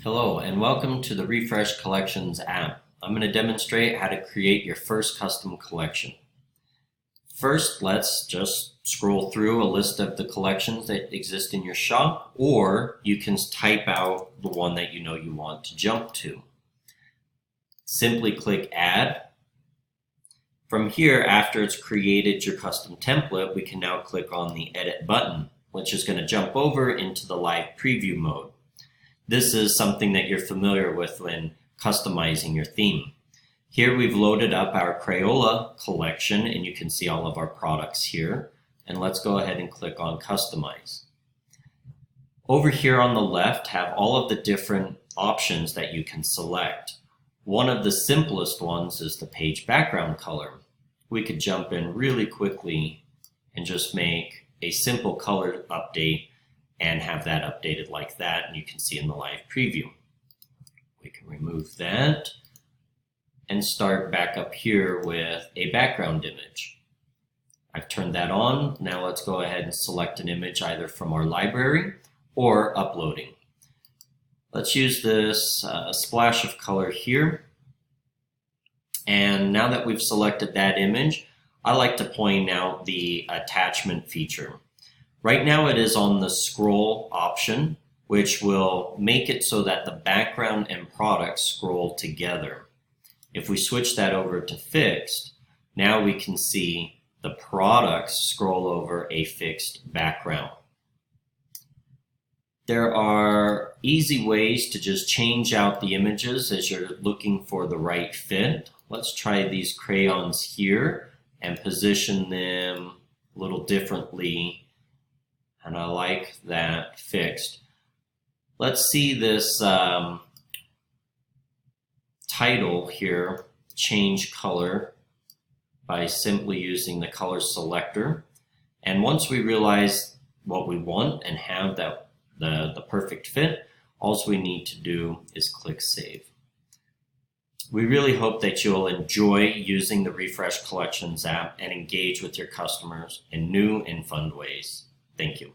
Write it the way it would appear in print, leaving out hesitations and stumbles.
Hello and welcome to the Refreshh Collections app. I'm going to demonstrate how to create your first custom collection. First, let's just scroll through a list of the collections that exist in your shop, or you can type out the one that you know you want to jump to. Simply click Add. From here, after it's created your custom template, we can now click on the Edit button, which is going to jump over into the live preview mode. This is something that you're familiar with when customizing your theme. Here we've loaded up our Crayola collection and you can see all of our products here. And let's go ahead and click on Customize. Over here on the left have all of the different options that you can select. One of the simplest ones is the page background color. We could jump in really quickly and just make a simple color update and have that updated like that, and you can see in the live preview. We can remove that and start back up here with a background image. I've turned that on. Now let's go ahead and select an image either from our library or uploading. Let's use this splash of color here. And now that we've selected that image, I like to point out the attachment feature. Right now it is on the scroll option, which will make it so that the background and product scroll together. If we switch that over to fixed, now we can see the products scroll over a fixed background. There are easy ways to just change out the images as you're looking for the right fit. Let's try these crayons here and position them a little differently. And I like that fixed. Let's see this title here, change color, by simply using the color selector. And once we realize what we want and have that the perfect fit, all we need to do is click Save. We really hope that you'll enjoy using the Refreshh Collections app and engage with your customers in new and fun ways. Thank you.